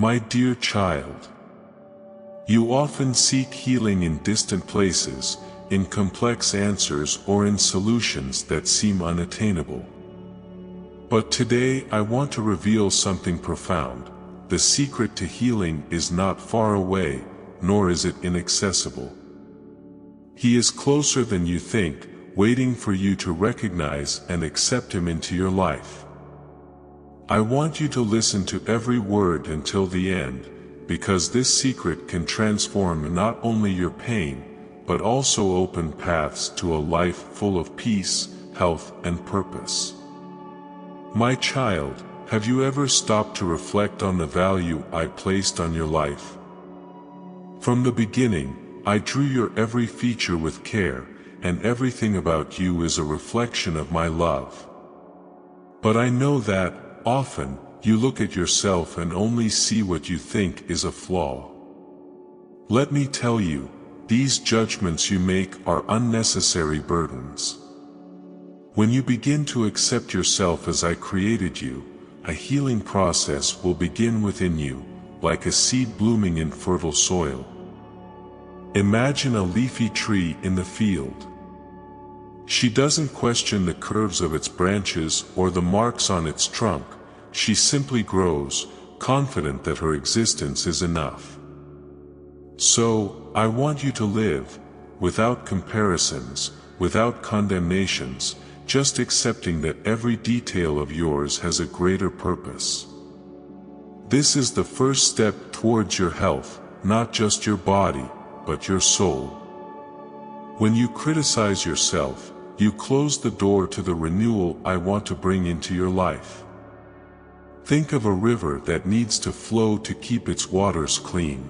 My dear child, you often seek healing in distant places, in complex answers or in solutions that seem unattainable. But today I want to reveal something profound. The secret to healing is not far away, nor is it inaccessible. He is closer than you think, waiting for you to recognize and accept Him into your life. I want you to listen to every word until the end, because this secret can transform not only your pain, but also open paths to a life full of peace, health, and purpose. My child, have you ever stopped to reflect on the value I placed on your life? From the beginning, I drew your every feature with care, and everything about you is a reflection of my love. But I know that, often, you look at yourself and only see what you think is a flaw. Let me tell you, these judgments you make are unnecessary burdens. When you begin to accept yourself as I created you, a healing process will begin within you, like a seed blooming in fertile soil. Imagine a leafy tree in the field. She doesn't question the curves of its branches or the marks on its trunk. She simply grows, confident that her existence is enough. So, I want you to live, without comparisons, without condemnations, just accepting that every detail of yours has a greater purpose. This is the first step towards your health, not just your body, but your soul. When you criticize yourself, you close the door to the renewal I want to bring into your life. Think of a river that needs to flow to keep its waters clean.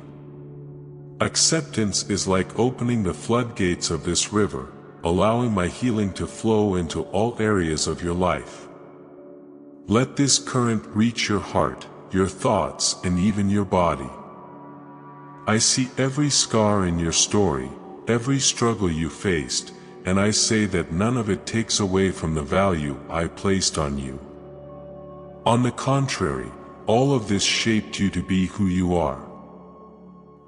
Acceptance is like opening the floodgates of this river, allowing my healing to flow into all areas of your life. Let this current reach your heart, your thoughts, and even your body. I see every scar in your story, every struggle you faced, and I say that none of it takes away from the value I placed on you. On the contrary, all of this shaped you to be who you are.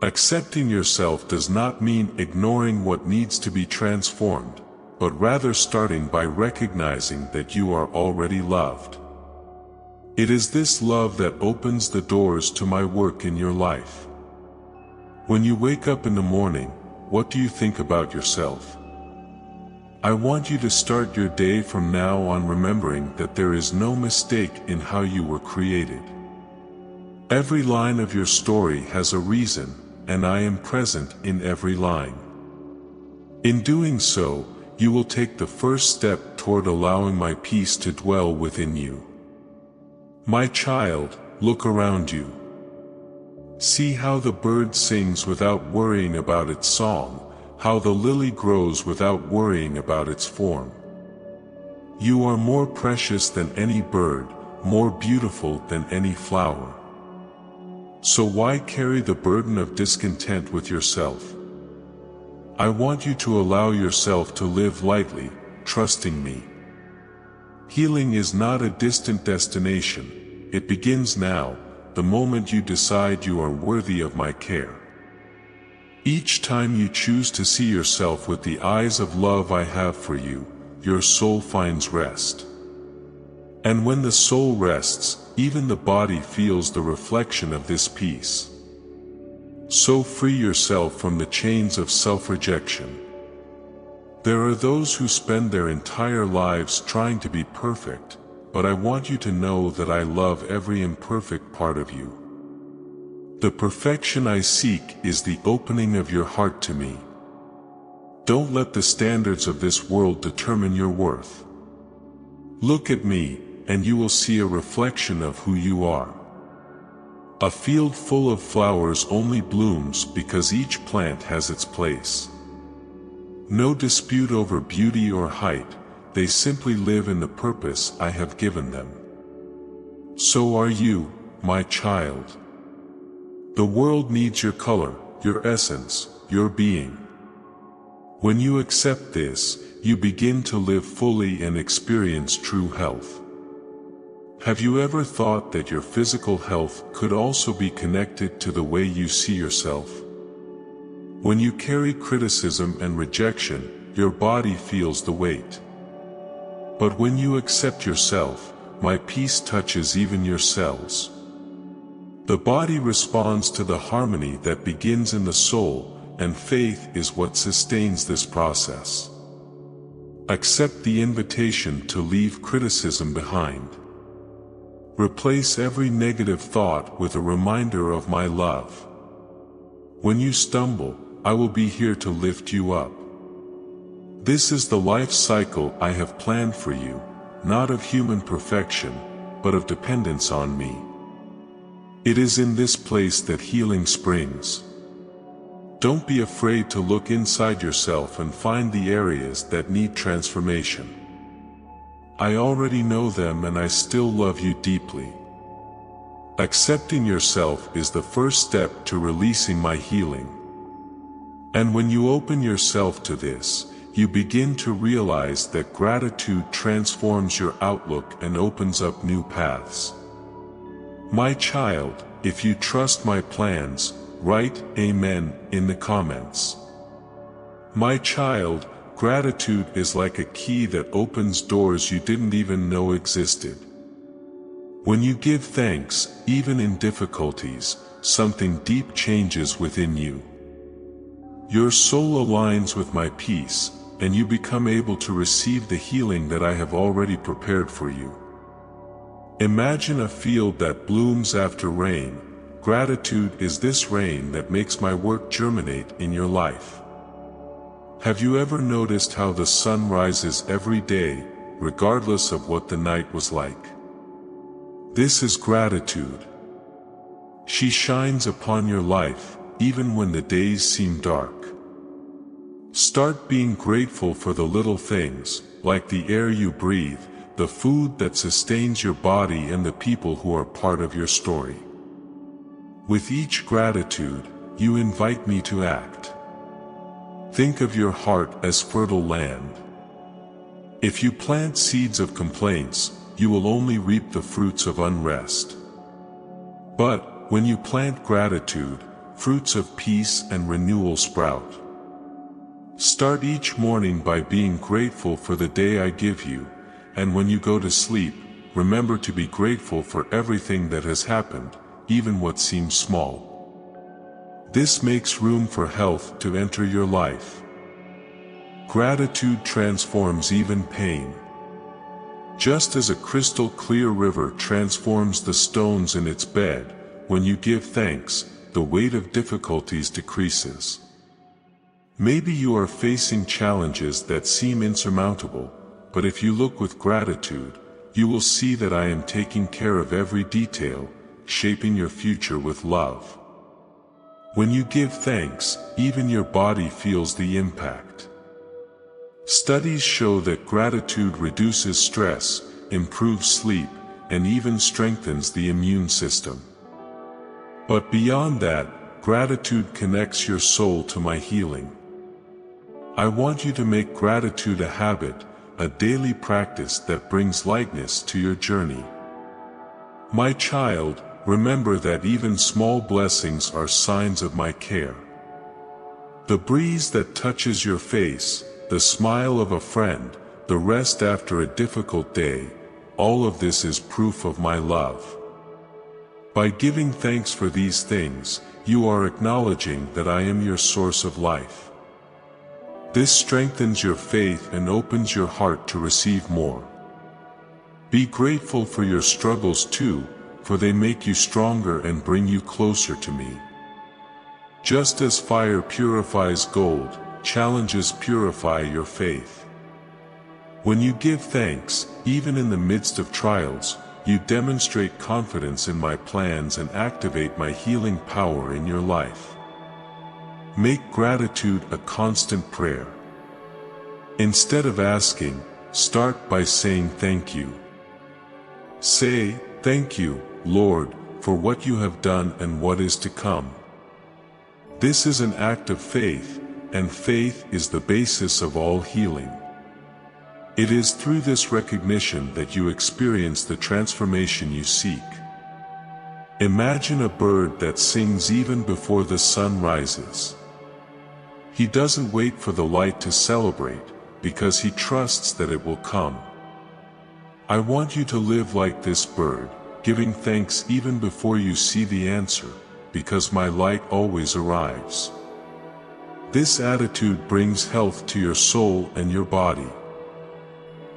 Accepting yourself does not mean ignoring what needs to be transformed, but rather starting by recognizing that you are already loved. It is this love that opens the doors to my work in your life. When you wake up in the morning, what do you think about yourself? I want you to start your day from now on remembering that there is no mistake in how you were created. Every line of your story has a reason, and I am present in every line. In doing so, you will take the first step toward allowing my peace to dwell within you. My child, look around you. See how the bird sings without worrying about its song, how the lily grows without worrying about its form. You are more precious than any bird, more beautiful than any flower. So why carry the burden of discontent with yourself? I want you to allow yourself to live lightly, trusting me. Healing is not a distant destination, it begins now, the moment you decide you are worthy of my care. Each time you choose to see yourself with the eyes of love I have for you, your soul finds rest. And when the soul rests, even the body feels the reflection of this peace. So free yourself from the chains of self-rejection. There are those who spend their entire lives trying to be perfect, but I want you to know that I love every imperfect part of you. The perfection I seek is the opening of your heart to me. Don't let the standards of this world determine your worth. Look at me, and you will see a reflection of who you are. A field full of flowers only blooms because each plant has its place. No dispute over beauty or height, they simply live in the purpose I have given them. So are you, my child. The world needs your color, your essence, your being. When you accept this, you begin to live fully and experience true health. Have you ever thought that your physical health could also be connected to the way you see yourself? When you carry criticism and rejection, your body feels the weight. But when you accept yourself, my peace touches even your cells. The body responds to the harmony that begins in the soul, and faith is what sustains this process. Accept the invitation to leave criticism behind. Replace every negative thought with a reminder of my love. When you stumble, I will be here to lift you up. This is the life cycle I have planned for you, not of human perfection, but of dependence on me. It is in this place that healing springs. Don't be afraid to look inside yourself and find the areas that need transformation. I already know them and I still love you deeply. Accepting yourself is the first step to releasing my healing. And when you open yourself to this, you begin to realize that gratitude transforms your outlook and opens up new paths. My child, if you trust my plans, write Amen in the comments. My child, gratitude is like a key that opens doors you didn't even know existed. When you give thanks, even in difficulties, something deep changes within you. Your soul aligns with my peace, and you become able to receive the healing that I have already prepared for you. Imagine a field that blooms after rain. Gratitude is this rain that makes my work germinate in your life. Have you ever noticed how the sun rises every day, regardless of what the night was like? This is gratitude. She shines upon your life, even when the days seem dark. Start being grateful for the little things, like the air you breathe, the food that sustains your body, and the people who are part of your story. With each gratitude, you invite me to act. Think of your heart as fertile land. If you plant seeds of complaints, you will only reap the fruits of unrest. But, when you plant gratitude, fruits of peace and renewal sprout. Start each morning by being grateful for the day I give you, and when you go to sleep, remember to be grateful for everything that has happened, even what seems small. This makes room for health to enter your life. Gratitude transforms even pain. Just as a crystal clear river transforms the stones in its bed, when you give thanks, the weight of difficulties decreases. Maybe you are facing challenges that seem insurmountable, but if you look with gratitude, you will see that I am taking care of every detail, shaping your future with love. When you give thanks, even your body feels the impact. Studies show that gratitude reduces stress, improves sleep, and even strengthens the immune system. But beyond that, gratitude connects your soul to my healing. I want you to make gratitude a habit, a daily practice that brings lightness to your journey. My child, remember that even small blessings are signs of my care. The breeze that touches your face, the smile of a friend, the rest after a difficult day, all of this is proof of my love. By giving thanks for these things, you are acknowledging that I am your source of life. This strengthens your faith and opens your heart to receive more. Be grateful for your struggles too, for they make you stronger and bring you closer to me. Just as fire purifies gold, challenges purify your faith. When you give thanks, even in the midst of trials, you demonstrate confidence in my plans and activate my healing power in your life. Make gratitude a constant prayer. Instead of asking, start by saying thank you. Say, thank you, Lord, for what you have done and what is to come. This is an act of faith, and faith is the basis of all healing. It is through this recognition that you experience the transformation you seek. Imagine a bird that sings even before the sun rises. He doesn't wait for the light to celebrate, because he trusts that it will come. I want you to live like this bird, giving thanks even before you see the answer, because my light always arrives. This attitude brings health to your soul and your body.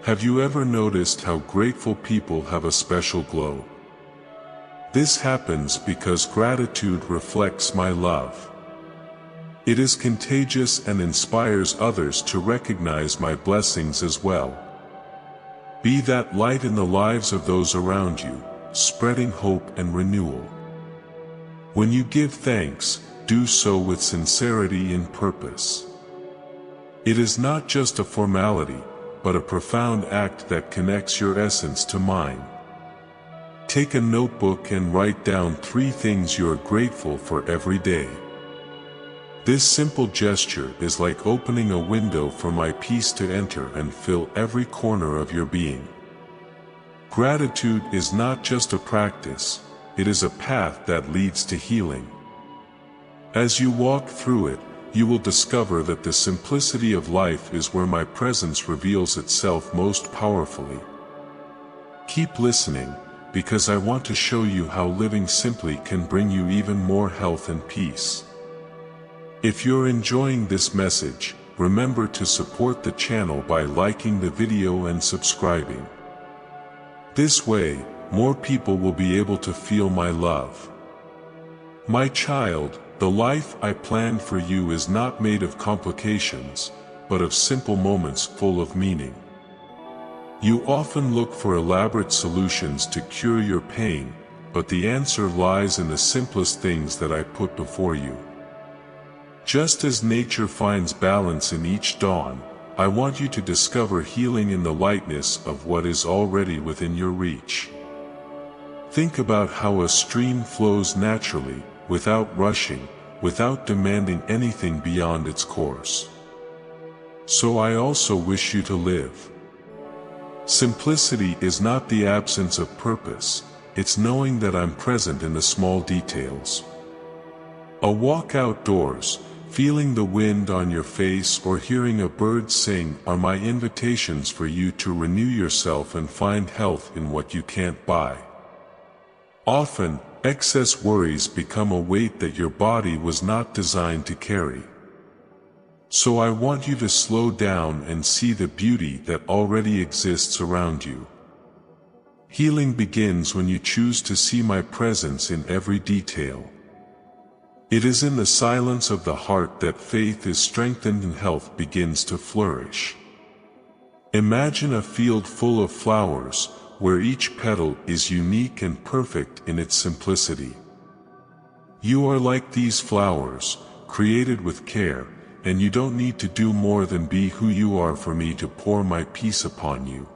Have you ever noticed how grateful people have a special glow? This happens because gratitude reflects my love. It is contagious and inspires others to recognize my blessings as well. Be that light in the lives of those around you, spreading hope and renewal. When you give thanks, do so with sincerity and purpose. It is not just a formality, but a profound act that connects your essence to mine. Take a notebook and write down 3 things you are grateful for every day. This simple gesture is like opening a window for my peace to enter and fill every corner of your being. Gratitude is not just a practice, it is a path that leads to healing. As you walk through it, you will discover that the simplicity of life is where my presence reveals itself most powerfully. Keep listening, because I want to show you how living simply can bring you even more health and peace. If you're enjoying this message, remember to support the channel by liking the video and subscribing. This way, more people will be able to feel my love. My child, the life I planned for you is not made of complications, but of simple moments full of meaning. You often look for elaborate solutions to cure your pain, but the answer lies in the simplest things that I put before you. Just as nature finds balance in each dawn, I want you to discover healing in the lightness of what is already within your reach. Think about how a stream flows naturally, without rushing, without demanding anything beyond its course. So I also wish you to live. Simplicity is not the absence of purpose, it's knowing that I'm present in the small details. A walk outdoors, feeling the wind on your face or hearing a bird sing are my invitations for you to renew yourself and find health in what you can't buy. Often, excess worries become a weight that your body was not designed to carry. So I want you to slow down and see the beauty that already exists around you. Healing begins when you choose to see my presence in every detail. It is in the silence of the heart that faith is strengthened and health begins to flourish. Imagine a field full of flowers, where each petal is unique and perfect in its simplicity. You are like these flowers, created with care, and you don't need to do more than be who you are for me to pour my peace upon you.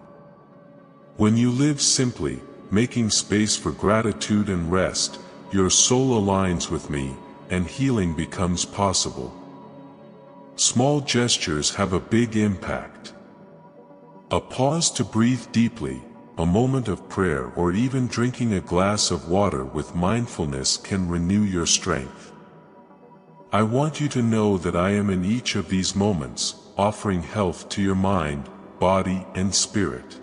When you live simply, making space for gratitude and rest, your soul aligns with me, and healing becomes possible. Small gestures have a big impact. A pause to breathe deeply, a moment of prayer, or even drinking a glass of water with mindfulness can renew your strength. I want you to know that I am in each of these moments, offering health to your mind, body, and spirit.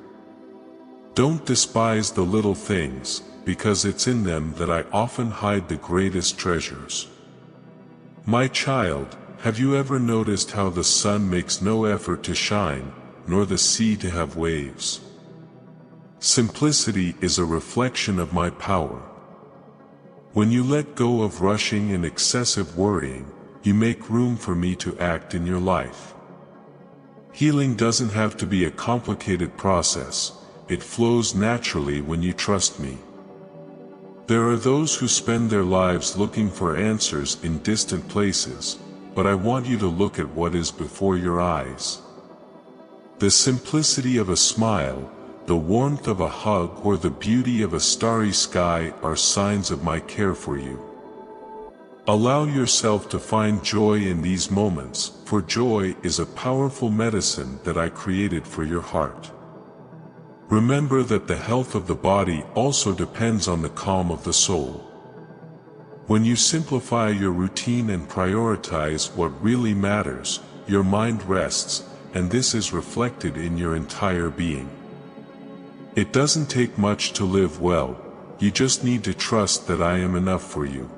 Don't despise the little things, because it's in them that I often hide the greatest treasures. My child, have you ever noticed how the sun makes no effort to shine, nor the sea to have waves? Simplicity is a reflection of my power. When you let go of rushing and excessive worrying, you make room for me to act in your life. Healing doesn't have to be a complicated process, it flows naturally when you trust me. There are those who spend their lives looking for answers in distant places, but I want you to look at what is before your eyes. The simplicity of a smile, the warmth of a hug, or the beauty of a starry sky are signs of my care for you. Allow yourself to find joy in these moments, for joy is a powerful medicine that I created for your heart. Remember that the health of the body also depends on the calm of the soul. When you simplify your routine and prioritize what really matters, your mind rests, and this is reflected in your entire being. It doesn't take much to live well, you just need to trust that I am enough for you.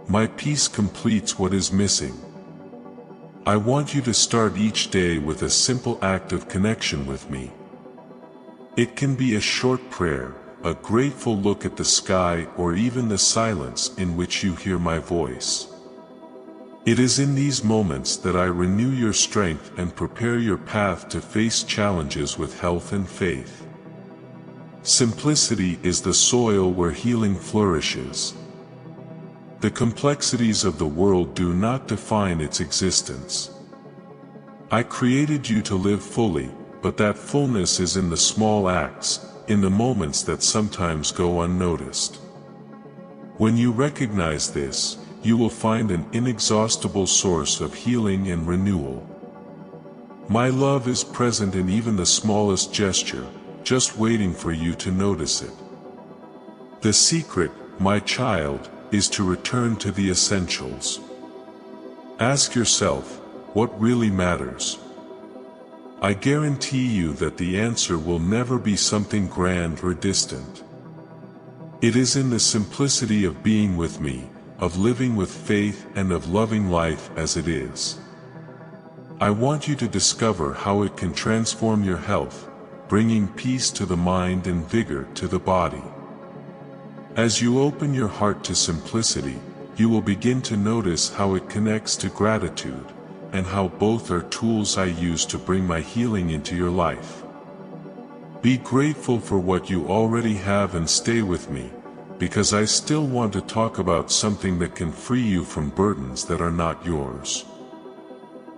My peace completes what is missing. I want you to start each day with a simple act of connection with me. It can be a short prayer, a grateful look at the sky, or even the silence in which you hear my voice. It is in these moments that I renew your strength and prepare your path to face challenges with health and faith. Simplicity is the soil where healing flourishes. The complexities of the world do not define its existence. I created you to live fully, but that fullness is in the small acts, in the moments that sometimes go unnoticed. When you recognize this, you will find an inexhaustible source of healing and renewal. My love is present in even the smallest gesture, just waiting for you to notice it. The secret, my child, is to return to the essentials. Ask yourself, what really matters? I guarantee you that the answer will never be something grand or distant. It is in the simplicity of being with me, of living with faith, and of loving life as it is. I want you to discover how it can transform your health, bringing peace to the mind and vigor to the body. As you open your heart to simplicity, you will begin to notice how it connects to gratitude, and how both are tools I use to bring my healing into your life. Be grateful for what you already have and stay with me, because I still want to talk about something that can free you from burdens that are not yours.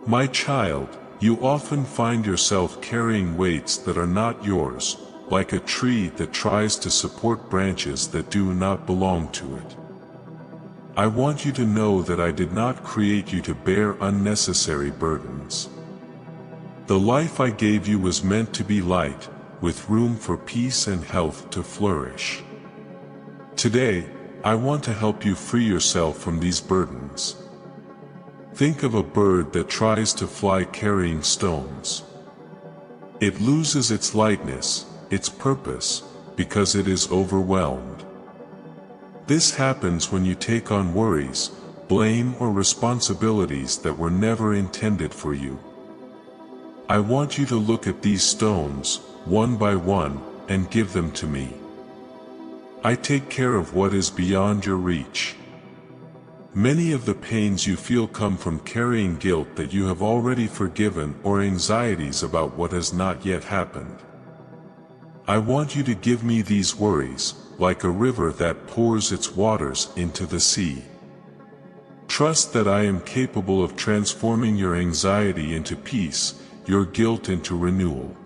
My child, you often find yourself carrying weights that are not yours, like a tree that tries to support branches that do not belong to it. I want you to know that I did not create you to bear unnecessary burdens. The life I gave you was meant to be light, with room for peace and health to flourish. Today, I want to help you free yourself from these burdens. Think of a bird that tries to fly carrying stones. It loses its lightness, its purpose, because it is overwhelmed. This happens when you take on worries, blame, or responsibilities that were never intended for you. I want you to look at these stones, one by one, and give them to me. I take care of what is beyond your reach. Many of the pains you feel come from carrying guilt that you have already forgiven, or anxieties about what has not yet happened. I want you to give me these worries, like a river that pours its waters into the sea. Trust that I am capable of transforming your anxiety into peace, your guilt into renewal.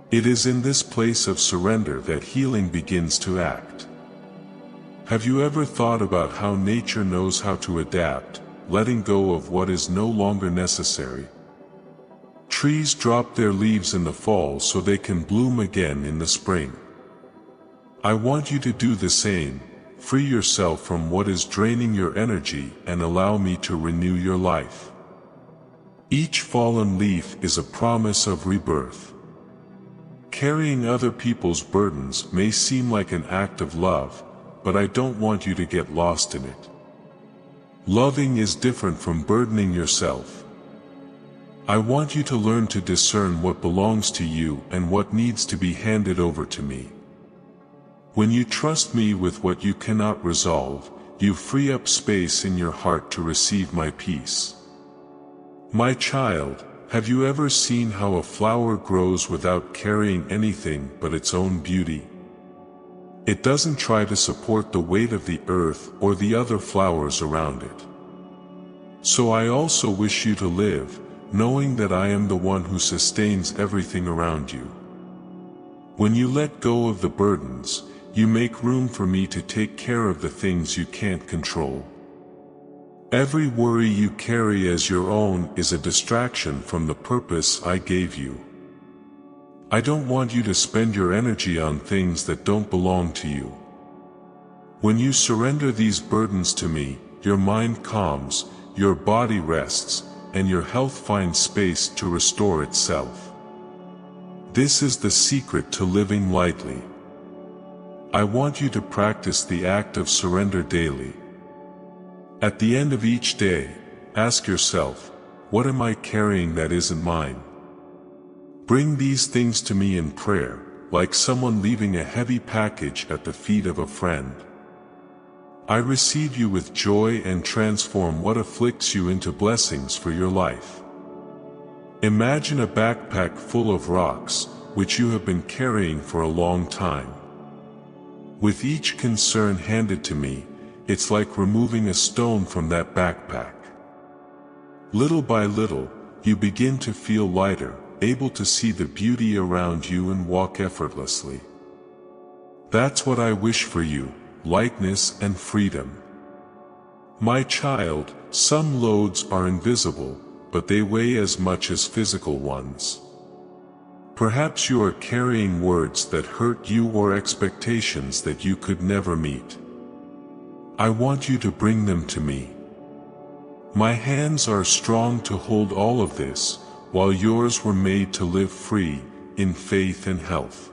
It is in this place of surrender that healing begins to act. Have you ever thought about how nature knows how to adapt, letting go of what is no longer necessary? Trees drop their leaves in the fall so they can bloom again in the spring. I want you to do the same. Free yourself from what is draining your energy and allow me to renew your life. Each fallen leaf is a promise of rebirth. Carrying other people's burdens may seem like an act of love, but I don't want you to get lost in it. Loving is different from burdening yourself. I want you to learn to discern what belongs to you and what needs to be handed over to me. When you trust me with what you cannot resolve, you free up space in your heart to receive my peace. My child, have you ever seen how a flower grows without carrying anything but its own beauty? It doesn't try to support the weight of the earth or the other flowers around it. So I also wish you to live, knowing that I am the one who sustains everything around you. When you let go of the burdens, you make room for me to take care of the things you can't control. Every worry you carry as your own is a distraction from the purpose I gave you. I don't want you to spend your energy on things that don't belong to you. When you surrender these burdens to me, your mind calms, your body rests, and your health finds space to restore itself. This is the secret to living lightly. I want you to practice the act of surrender daily. At the end of each day, ask yourself, what am I carrying that isn't mine? Bring these things to me in prayer, like someone leaving a heavy package at the feet of a friend. I receive you with joy and transform what afflicts you into blessings for your life. Imagine a backpack full of rocks, which you have been carrying for a long time. With each concern handed to me, it's like removing a stone from that backpack. Little by little, you begin to feel lighter, able to see the beauty around you and walk effortlessly. That's what I wish for you, lightness and freedom. My child, some loads are invisible, but they weigh as much as physical ones. Perhaps you are carrying words that hurt you or expectations that you could never meet. I want you to bring them to me. My hands are strong to hold all of this, while yours were made to live free, in faith and health.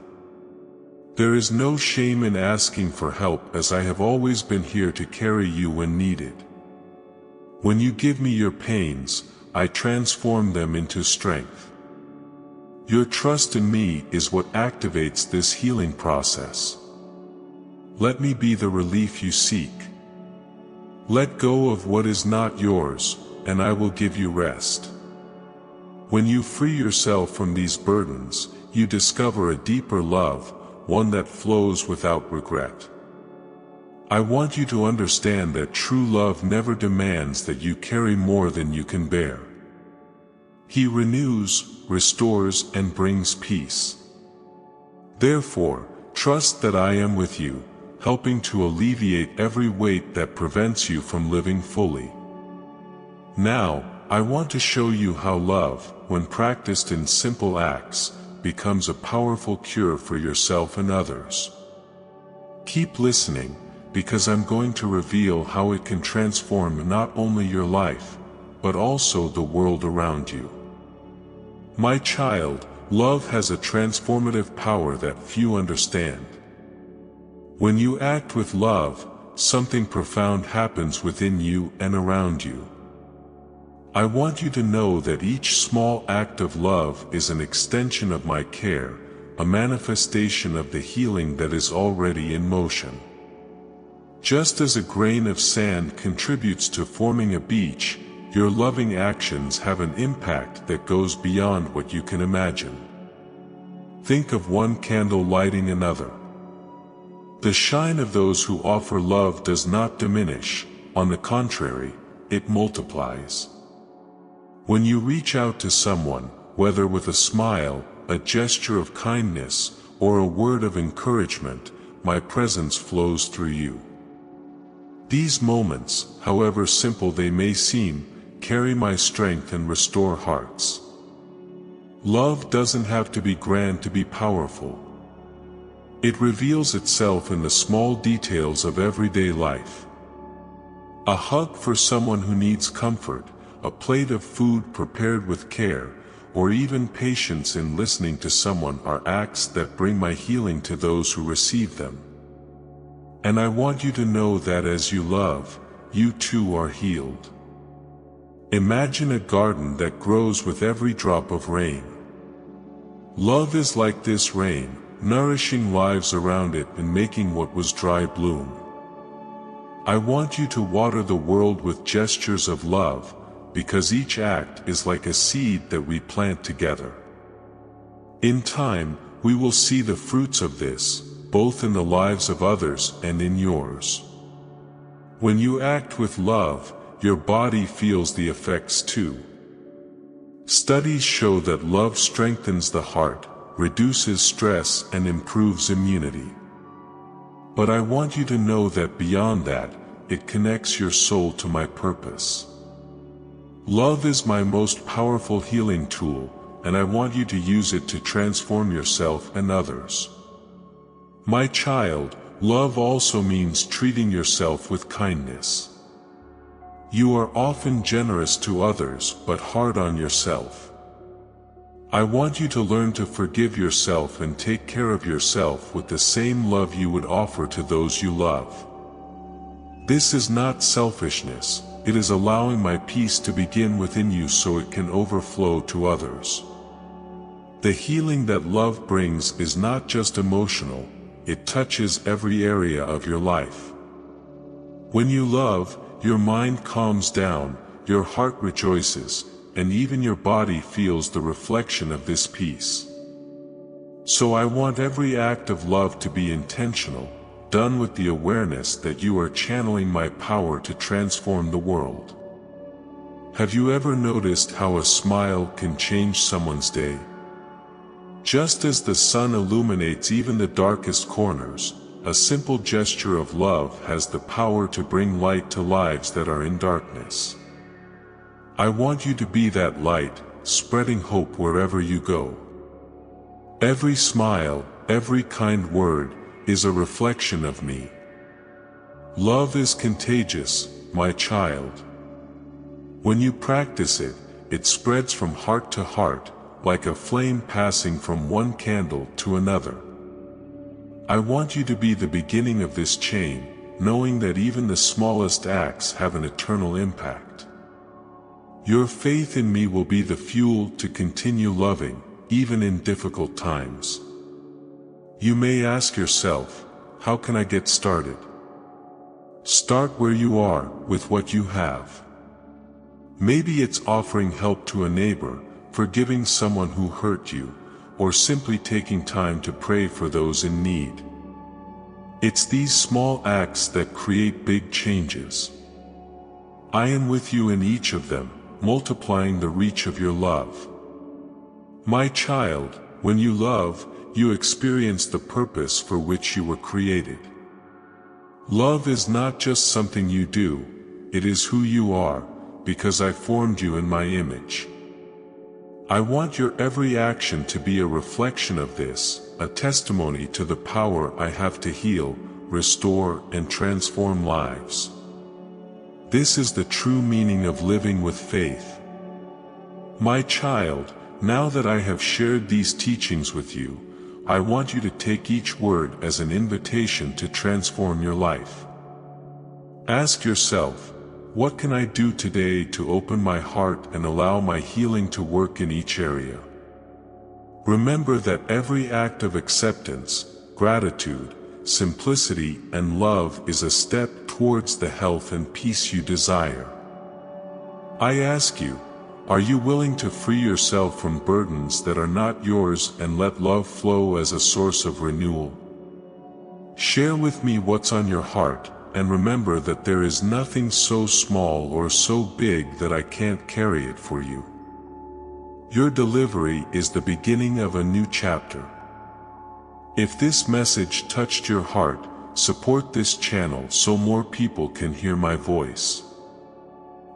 There is no shame in asking for help, as I have always been here to carry you when needed. When you give me your pains, I transform them into strength. Your trust in me is what activates this healing process. Let me be the relief you seek. Let go of what is not yours, and I will give you rest. When you free yourself from these burdens, you discover a deeper love, one that flows without regret. I want you to understand that true love never demands that you carry more than you can bear. He renews, restores, and brings peace. Therefore, trust that I am with you, helping to alleviate every weight that prevents you from living fully. Now, I want to show you how love, when practiced in simple acts, becomes a powerful cure for yourself and others. Keep listening, because I'm going to reveal how it can transform not only your life, but also the world around you. My child, love has a transformative power that few understand. When you act with love, something profound happens within you and around you. I want you to know that each small act of love is an extension of my care, a manifestation of the healing that is already in motion. Just as a grain of sand contributes to forming a beach, your loving actions have an impact that goes beyond what you can imagine. Think of one candle lighting another. The shine of those who offer love does not diminish, on the contrary, it multiplies. When you reach out to someone, whether with a smile, a gesture of kindness, or a word of encouragement, my presence flows through you. These moments, however simple they may seem, carry my strength and restore hearts. Love doesn't have to be grand to be powerful. It reveals itself in the small details of everyday life. A hug for someone who needs comfort, a plate of food prepared with care, or even patience in listening to someone are acts that bring my healing to those who receive them. And I want you to know that as you love, you too are healed. Imagine a garden that grows with every drop of rain. Love is like this rain, nourishing lives around it and making what was dry bloom. I want you to water the world with gestures of love, because each act is like a seed that we plant together. In time, we will see the fruits of this, both in the lives of others and in yours. When you act with love, your body feels the effects too. Studies show that love strengthens the heart, reduces stress, and improves immunity. But I want you to know that beyond that, it connects your soul to my purpose. Love is my most powerful healing tool, and I want you to use it to transform yourself and others. My child, love also means treating yourself with kindness. You are often generous to others but hard on yourself. I want you to learn to forgive yourself and take care of yourself with the same love you would offer to those you love. This is not selfishness, it is allowing my peace to begin within you so it can overflow to others. The healing that love brings is not just emotional, it touches every area of your life. When you love, your mind calms down, your heart rejoices, and even your body feels the reflection of this peace. So I want every act of love to be intentional, done with the awareness that you are channeling my power to transform the world. Have you ever noticed how a smile can change someone's day? Just as the sun illuminates even the darkest corners, a simple gesture of love has the power to bring light to lives that are in darkness. I want you to be that light, spreading hope wherever you go. Every smile, every kind word, is a reflection of me. Love is contagious, my child. When you practice it, it spreads from heart to heart, like a flame passing from one candle to another. I want you to be the beginning of this chain, knowing that even the smallest acts have an eternal impact. Your faith in me will be the fuel to continue loving, even in difficult times. You may ask yourself, how can I get started? Start where you are, with what you have. Maybe it's offering help to a neighbor, forgiving someone who hurt you, or simply taking time to pray for those in need. It's these small acts that create big changes. I am with you in each of them, multiplying the reach of your love. My child, when you love, you experience the purpose for which you were created. Love is not just something you do, it is who you are, because I formed you in my image. I want your every action to be a reflection of this, a testimony to the power I have to heal, restore, and transform lives. This is the true meaning of living with faith. My child, now that I have shared these teachings with you, I want you to take each word as an invitation to transform your life. Ask yourself, what can I do today to open my heart and allow my healing to work in each area? Remember that every act of acceptance, gratitude, simplicity, and love is a step towards the health and peace you desire. I ask you, are you willing to free yourself from burdens that are not yours and let love flow as a source of renewal? Share with me what's on your heart, and remember that there is nothing so small or so big that I can't carry it for you. Your delivery is the beginning of a new chapter. If this message touched your heart, support this channel so more people can hear my voice.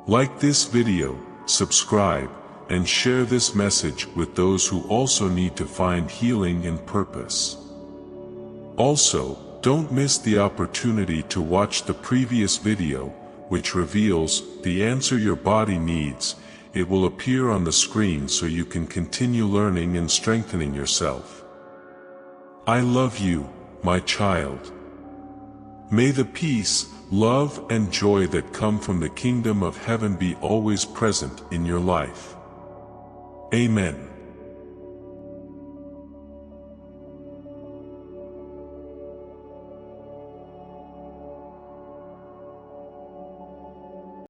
Like this video, subscribe, and share this message with those who also need to find healing and purpose. Also, don't miss the opportunity to watch the previous video, which reveals the answer your body needs. It will appear on the screen so you can continue learning and strengthening yourself. I love you, my child. May the peace, love, and joy that come from the kingdom of heaven be always present in your life. Amen.